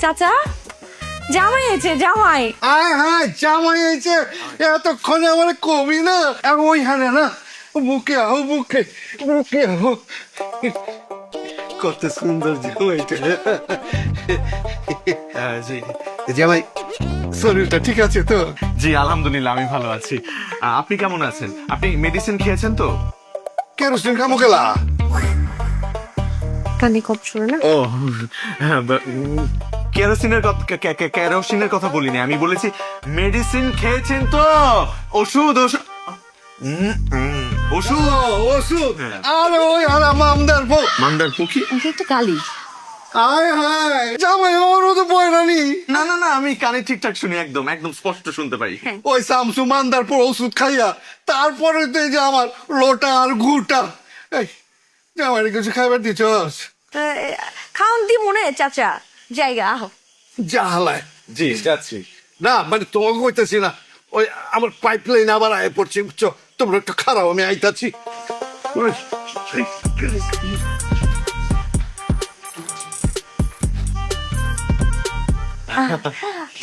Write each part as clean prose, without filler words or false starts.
চাচা জামাই হয়েছে জামাই। আয় হায় জামাই হয়েছে, এতক্ষণে আমার কবি না ওইখানে না, বুকে আহো বুকে বুকে আহো। কত সুন্দর জামাইটা। জি জামাই, শরীরটা ঠিক আছে তো? জি আলহামদুলিল্লাহ, আমি ভালো আছি। আপনি কেমন আছেন? আপনি মেডিসিন খেয়েছেন তো? কেরোসিন খামো গেলা? কানে কপ শুনে না। ও হ্যাঁ, কেরোসিনের কথা বলিনি, আমি বলেছি মেডিসিন খেয়েছেন তো? ওষুধ ওষুধ ওষুধ ওষুধ? হ্যাঁ। আরে ওই হারা মামদার বউ। মান্দার পুকি? এটা তো গালি। আয় হায় জামাই ওরও তো বয়রানি। না না না, আমি কানে ঠিকঠাক শুনি, একদম একদম স্পষ্ট শুনতে পাই। ওই শামসু মান্দার পর ওষুধ খাইয়া তারপরে তো এই যে আমার লোটা আর ঘুটা। এই জামাইরে কিছু খাইবার দিছস? খাওন দি মনে চাচা জায়গা আহ। জাহালায় জি যাচ্ছি। না মানে তোমাকে কইতেছি না, ওই আমার পাইপ লাইন আবার আয় পড়ছে, বুঝছো? তোমরা একটু খারাপ, আমি আইতাছি। ওই,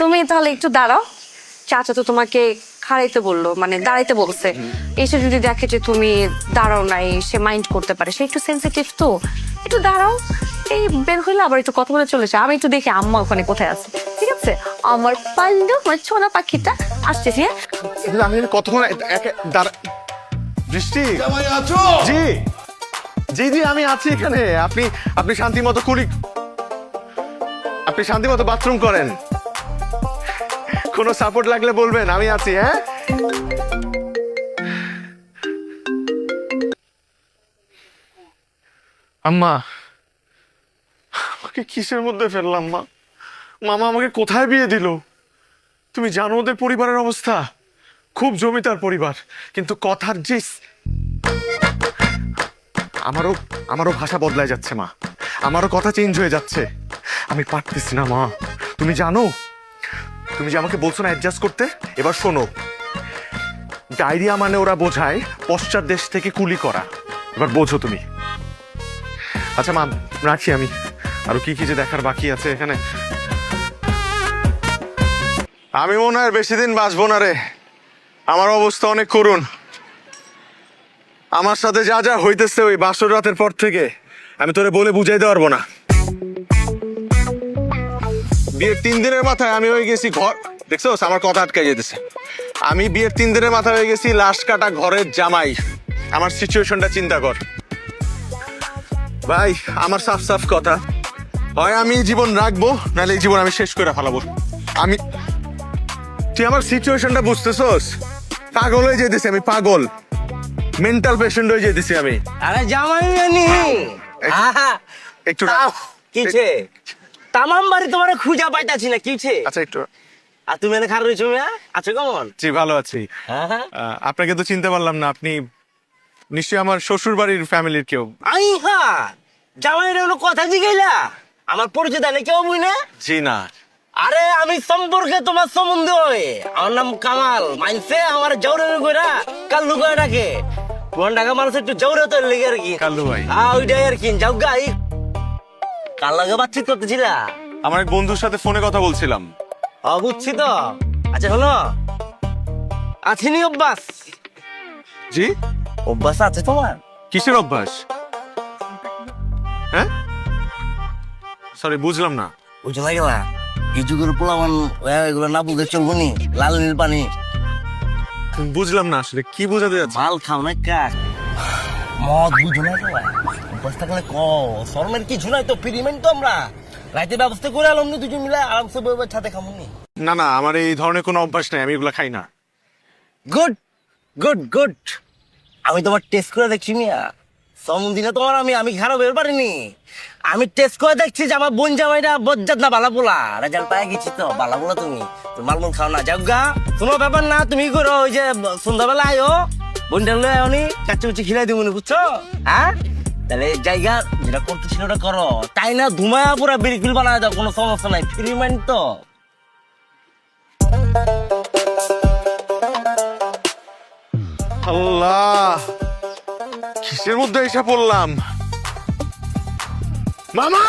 তুমি তাহলে একটু দাঁড়াও, চাচা তো তোমাকে খাড়াইতে বললো, মানে দাঁড়াইতে বলছে। এসে যদি দেখে যে তুমি দাঁড়াও নাই, সে মাইন্ড করতে পারে, সে একটু সেন্সিটিভ তো। একটু দাঁড়াও, এই বের হইলে আবার একটু কথা বলে চলেছে। আমি একটু দেখি আম্মা ওখানে কোথায় আছে, ঠিক আছে? আমার পাল্লু, আমার ছোনা পাখিটা আসতেছি। হ্যাঁ আমি কতক্ষণ বৃষ্টি? জামাই আছো? জি জি জি, আমি আছি এখানে। আপনি আপনি শান্তি মতো আপনি শান্তি মতো বাথরুম করেন, কোনো সাপোর্ট লাগলে বলবেন, আমি আছি। হ্যাঁ আম্মা, আমাকে কিসের মধ্যে ফেললাম? মামা আমাকে কোথায় বিয়ে দিল? তুমি জানো ওদের পরিবারের অবস্থা, খুব জমিদার পরিবার, কিন্তু কথার যে আমারও ভাষা বদলায় যাচ্ছে মা, আমারও কথা চেঞ্জ হয়ে যাচ্ছে। আমি পারতেছি না মা, তুমি জানো, তুমি যে আমাকে বলছো না অ্যাডজাস্ট করতে, এবার শোনো, ডায়রিয়া মানে ওরা বোঝায় পশ্চাৎ দেশ থেকে কুলি করা, এবার বোঝো তুমি। আচ্ছা মা, রাখি আমি, আরো কি কি যে দেখার বাকি আছে এখানে। আমি মনে হয় বেশি দিন বাঁচবো না রে, আমার অবস্থা অনেক করুণ। আমার সাথে যা যা হইতেছে ওই বাসর রাতের পর থেকে আমি তোরে বলে বুঝাইতে পারবো না। বিয়ের 3 দিনের মাথায় আমি হয়ে গেছি ঘর, দেখছো আমার কথা আটকে যেতেছে, আমি বিয়ের 3 দিনের মাথায় হয়ে গেছি লাশ কাটা ঘরের জামাই। আমার সিচুয়েশনটা চিন্তা কর ভাই। আমার সাফ সাফ কথা, হয় আমি জীবন রাখবো, নাহলে এই জীবন আমি শেষ করে ফেলাবো। তুই আমার সিচুয়েশনটা বুঝতেছস? পাগল হয়ে যেতেছি আমি, পাগল, মেন্টাল পেশেন্ট হয়ে যেতেছি আমি। আরে জামাই জানি একটু কিছে তামাম বাড়ি তোমার খুঁজা পাইতাছি না, কিছে? আচ্ছা একটু। আর তুমি এনে খারাপ রয়েছো মিয়া, আছো কেমন? জি ভালো আছি। আপনাকে তো চিনতে পারলাম না, আপনি নিশ্চয়ই আমার শ্বশুর বাড়ির ফ্যামিলির কেউ। আই হ্যাঁ, জামাইয়ের কোনো কথা জিগাইলা? আমার পরিচয় দেয় না কেউ বুঝি না? জি না। আরে আমি সম্পর্কে তোমার সম্বন্ধ হয়, আমার নাম কামাল, মাইনসে আমার জৌরে কইরা কাল্লু করে ডাকে। কোন ঢাকা মানুষ একটু জৌরে তো লেগে আর কি। কাল্লু ভাই? ওইটাই আর কি। যাও গাই, কার লাগে বাতচিত করতেছিলা? আমার এক বন্ধুর সাথে ফোনে কথা বলছিলাম। বুঝছি তো। আচ্ছা শোনো, আছিনি অভ্যাস? জি? অভ্যাস আছে তোমার? কিসের অভ্যাস? হ্যাঁ সরি, বুঝলাম না। বুঝতে না গেলা, এই যুগের পোলামান এগুলো না বুঝে চলবো নি। লাল নীল পানি বুঝলাম না আসলে কি বোঝাতে যাচ্ছে। মাল খাও না কাক, মদ বুঝো না তো। অভ্যাস থাকলে শর্মের কিছু নাই তো, পিরিমেন্ট তো আমরা রাইতে ব্যবস্থা করে আলাম নি, দুজন মিলে আরামসে বইবার ছাদে খামুনি। না না, আমার এই ধরনের কোনো অভ্যাস নাই, আমি এগুলো খাই না। গুড গুড গুড, আমি তোমার টেস্ট করে দেখছি মিয়া, সমদিনে তোমার আমি খারাপ বের পারিনি। আমি টেস্ট করে দেখছি যে আমার বোন জামাইটা বজ্জাত না বালা পোলা, রেজাল্ট পাই গেছি তো বালা পোলা। তুমি মালমুল খাও না, যাও গা, কোনো ব্যাপার না। তুমি করো ওই যে সন্ধ্যাবেলা আয়ো, বোনটা লয়ে আনি, কাচ্চি কুচি খিলাই দিব, বুঝছো? হ্যাঁ তাহলে জায়গা যেটা করতেছিল ওটা করো, তাই না ধুমায়া পুরা বিরিকুল বানায় দাও, কোনো সমস্যা নাই, ফ্রি মাইন্ড তো। আল্লাহ, কিসের মধ্যে এসে পড়লাম? মামা!